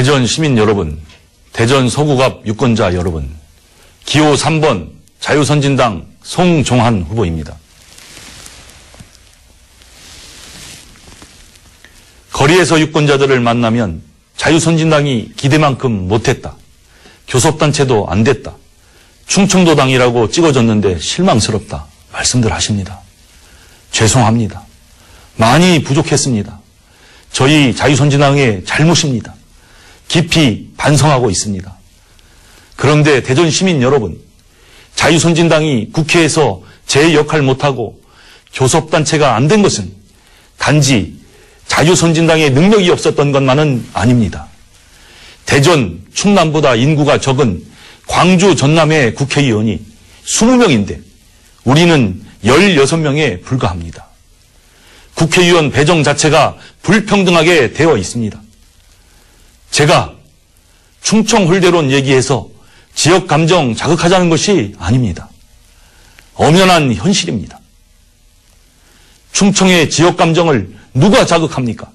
대전 시민 여러분, 대전 서구 앞 유권자 여러분, 기호 3번 자유선진당 송종한 후보입니다. 거리에서 유권자들을 만나면 자유선진당이 기대만큼 못했다, 교섭단체도 안 됐다, 충청도당이라고 찍어줬는데 실망스럽다 말씀들 하십니다. 죄송합니다. 많이 부족했습니다. 저희 자유선진당의 잘못입니다. 깊이 반성하고 있습니다. 그런데 대전 시민 여러분, 자유선진당이 국회에서 제 역할 못하고 교섭단체가 안 된 것은 단지 자유선진당의 능력이 없었던 것만은 아닙니다. 대전, 충남보다 인구가 적은 광주, 전남의 국회의원이 20명인데 우리는 16명에 불과합니다. 국회의원 배정 자체가 불평등하게 되어 있습니다. 제가 충청 홀대론 얘기해서 지역 감정 자극하자는 것이 아닙니다. 엄연한 현실입니다. 충청의 지역 감정을 누가 자극합니까?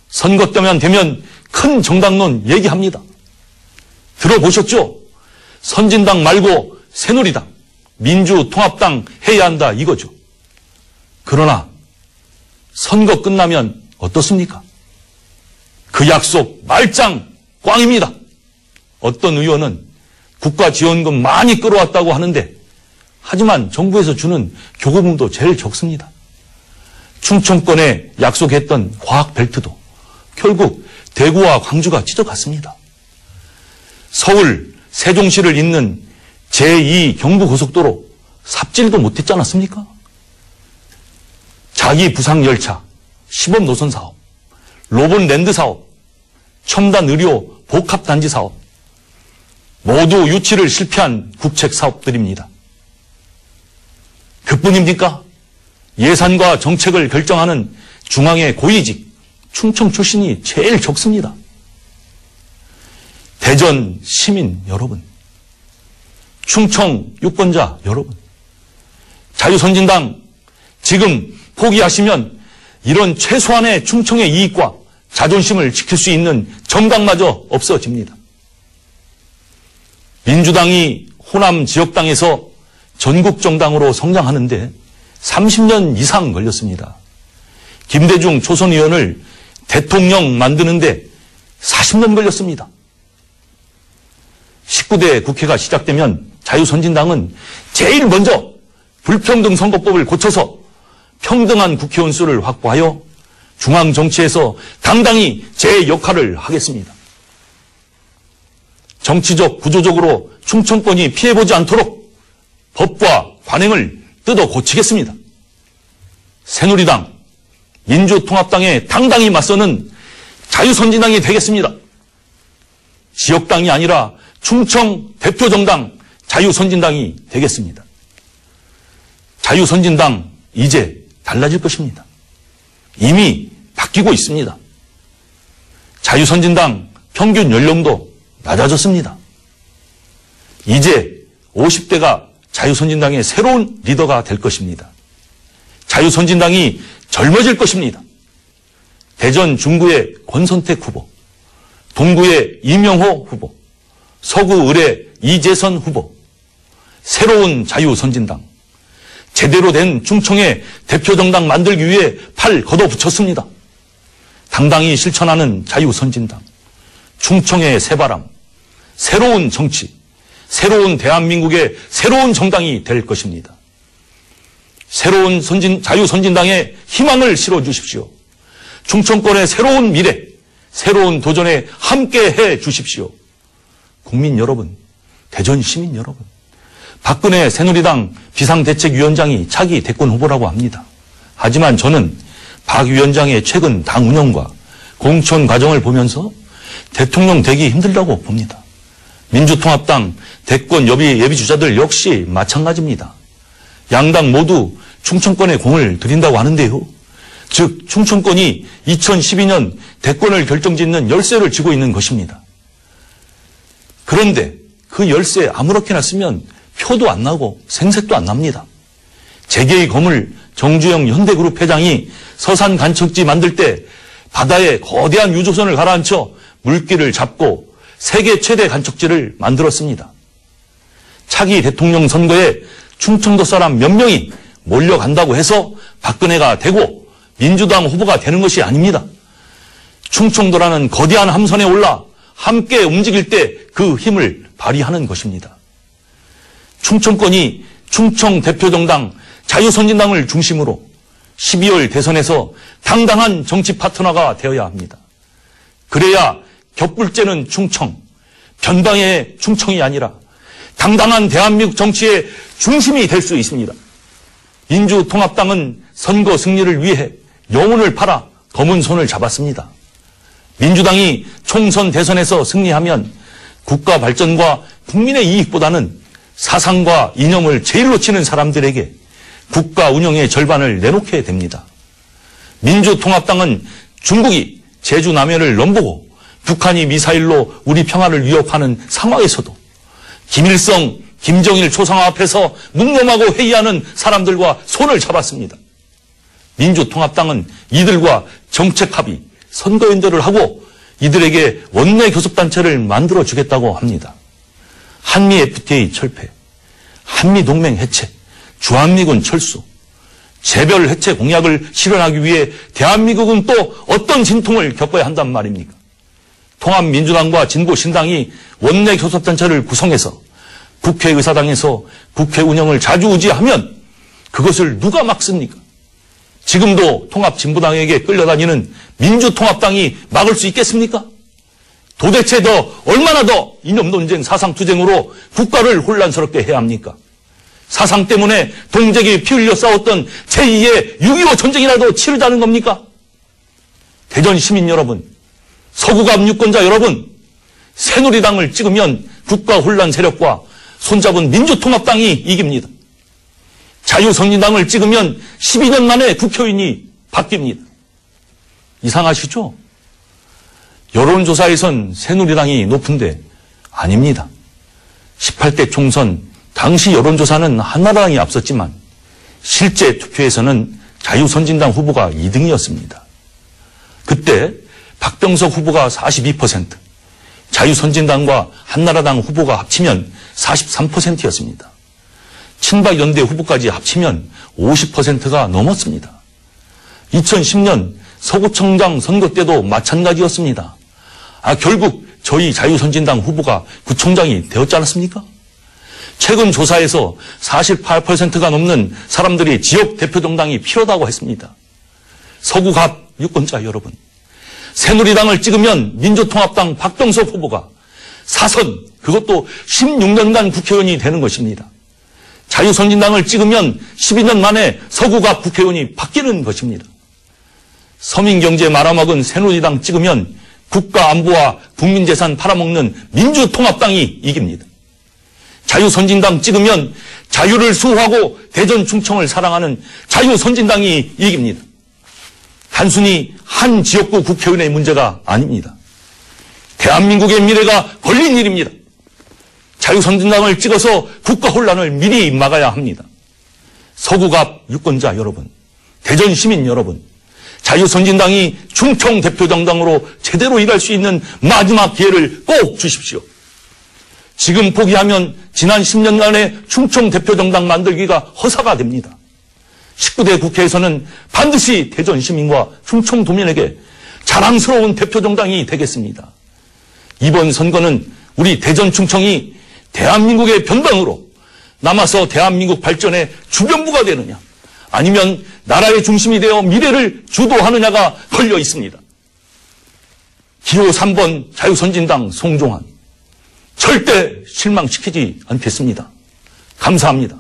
선거 때만 되면 큰 정당론 얘기합니다. 들어보셨죠? 선진당 말고 새누리당, 민주통합당 해야 한다 이거죠. 그러나 선거 끝나면 어떻습니까? 그 약속 말짱 꽝입니다. 어떤 의원은 국가지원금 많이 끌어왔다고 하는데 하지만 정부에서 주는 교부금도 제일 적습니다. 충청권에 약속했던 과학벨트도 결국 대구와 광주가 찢어갔습니다. 서울, 세종시를 잇는 제2 경부고속도로 삽질도 못했지 않았습니까? 자기 부상열차, 시범노선 사업, 로봇랜드 사업, 첨단 의료 복합단지 사업, 모두 유치를 실패한 국책 사업들입니다. 그뿐입니까? 예산과 정책을 결정하는 중앙의 고위직, 충청 출신이 제일 적습니다. 대전 시민 여러분, 충청 유권자 여러분, 자유선진당 지금 포기하시면 이런 최소한의 충청의 이익과 자존심을 지킬 수 있는 정당마저 없어집니다. 민주당이 호남 지역당에서 전국 정당으로 성장하는데 30년 이상 걸렸습니다. 김대중 초선 의원을 대통령 만드는데 40년 걸렸습니다. 19대 국회가 시작되면 자유선진당은 제일 먼저 불평등 선거법을 고쳐서 평등한 국회의원 수를 확보하여 중앙정치에서 당당히 제 역할을 하겠습니다. 정치적 구조적으로 충청권이 피해보지 않도록 법과 관행을 뜯어 고치겠습니다. 새누리당, 민주통합당에 당당히 맞서는 자유선진당이 되겠습니다. 지역당이 아니라 충청 대표정당 자유선진당이 되겠습니다. 자유선진당 이제 달라질 것입니다. 이미 바뀌고 있습니다. 자유선진당 평균 연령도 낮아졌습니다. 이제 50대가 자유선진당의 새로운 리더가 될 것입니다. 자유선진당이 젊어질 것입니다. 대전 중구의 권선택 후보, 동구의 이명호 후보, 서구 을의 이재선 후보, 새로운 자유선진당, 제대로 된 충청의 대표정당 만들기 위해 팔 걷어붙였습니다. 당당히 실천하는 자유선진당, 충청의 새바람, 새로운 정치, 새로운 대한민국의 새로운 정당이 될 것입니다. 새로운 자유선진당에 희망을 실어주십시오. 충청권의 새로운 미래, 새로운 도전에 함께해 주십시오. 국민 여러분, 대전 시민 여러분, 박근혜 새누리당 비상대책위원장이 차기 대권 후보라고 합니다. 하지만 저는 박 위원장의 최근 당 운영과 공천 과정을 보면서 대통령 되기 힘들다고 봅니다. 민주통합당 대권 예비주자들 역시 마찬가지입니다. 양당 모두 충청권에 공을 들인다고 하는데요. 즉 충청권이 2012년 대권을 결정짓는 열쇠를 쥐고 있는 것입니다. 그런데 그 열쇠 아무렇게나 쓰면 표도 안 나고 생색도 안 납니다. 재계의 거물 정주영 현대그룹 회장이 서산 간척지 만들 때 바다에 거대한 유조선을 가라앉혀 물길을 잡고 세계 최대 간척지를 만들었습니다. 차기 대통령 선거에 충청도 사람 몇 명이 몰려간다고 해서 박근혜가 되고 민주당 후보가 되는 것이 아닙니다. 충청도라는 거대한 함선에 올라 함께 움직일 때 그 힘을 발휘하는 것입니다. 충청권이 충청 대표정당 자유선진당을 중심으로 12월 대선에서 당당한 정치 파트너가 되어야 합니다. 그래야 격불제는 충청, 변방의 충청이 아니라 당당한 대한민국 정치의 중심이 될 수 있습니다. 민주통합당은 선거 승리를 위해 영혼을 팔아 검은 손을 잡았습니다. 민주당이 총선 대선에서 승리하면 국가 발전과 국민의 이익보다는 사상과 이념을 제일로 치는 사람들에게 국가 운영의 절반을 내놓게 됩니다. 민주통합당은 중국이 제주 남해를 넘보고 북한이 미사일로 우리 평화를 위협하는 상황에서도 김일성, 김정일 초상화 앞에서 묵념하고 회의하는 사람들과 손을 잡았습니다. 민주통합당은 이들과 정책 합의, 선거 연대를 하고 이들에게 원내 교섭단체를 만들어주겠다고 합니다. 한미 FTA 철폐, 한미 동맹 해체, 주한미군 철수, 재별 해체 공약을 실현하기 위해 대한민국은 또 어떤 진통을 겪어야 한단 말입니까? 통합민주당과 진보신당이 원내 교섭단체를 구성해서 국회의사당에서 국회 운영을 좌지우지하면 그것을 누가 막습니까? 지금도 통합진보당에게 끌려다니는 민주통합당이 막을 수 있겠습니까? 도대체 얼마나 더 이념논쟁, 사상투쟁으로 국가를 혼란스럽게 해야 합니까? 사상 때문에 동족이 피 흘려 싸웠던 제2의 6.25 전쟁이라도 치르자는 겁니까? 대전 시민 여러분, 서구갑 유권자 여러분, 새누리당을 찍으면 국가 혼란 세력과 손잡은 민주통합당이 이깁니다. 자유선진당을 찍으면 12년 만에 국회의원이 바뀝니다. 이상하시죠? 여론조사에선 새누리당이 높은데 아닙니다. 18대 총선 당시 여론조사는 한나라당이 앞섰지만 실제 투표에서는 자유선진당 후보가 2등이었습니다. 그때 박병석 후보가 42%, 자유선진당과 한나라당 후보가 합치면 43%였습니다. 친박연대 후보까지 합치면 50%가 넘었습니다. 2010년 서구청장 선거 때도 마찬가지였습니다. 결국 저희 자유선진당 후보가 구청장이 되었지 않았습니까? 최근 조사에서 48%가 넘는 사람들이 지역 대표정당이 필요하다고 했습니다. 서구갑 유권자 여러분, 새누리당을 찍으면 민주통합당 박병석 후보가 사선, 그것도 16년간 국회의원이 되는 것입니다. 자유선진당을 찍으면 12년 만에 서구갑 국회의원이 바뀌는 것입니다. 서민경제 말아먹은 새누리당 찍으면 국가안보와 국민재산 팔아먹는 민주통합당이 이깁니다. 자유선진당 찍으면 자유를 수호하고 대전 충청을 사랑하는 자유선진당이 이깁니다. 단순히 한 지역구 국회의원의 문제가 아닙니다. 대한민국의 미래가 걸린 일입니다. 자유선진당을 찍어서 국가 혼란을 미리 막아야 합니다. 서구갑 유권자 여러분, 대전 시민 여러분, 자유선진당이 충청 대표정당으로 제대로 일할 수 있는 마지막 기회를 꼭 주십시오. 지금 포기하면 지난 10년간의 충청 대표정당 만들기가 허사가 됩니다. 19대 국회에서는 반드시 대전 시민과 충청 도민에게 자랑스러운 대표정당이 되겠습니다. 이번 선거는 우리 대전 충청이 대한민국의 변방으로 남아서 대한민국 발전의 주변부가 되느냐, 아니면 나라의 중심이 되어 미래를 주도하느냐가 걸려 있습니다. 기호 3번 자유선진당 송종환, 절대 실망시키지 않겠습니다. 감사합니다.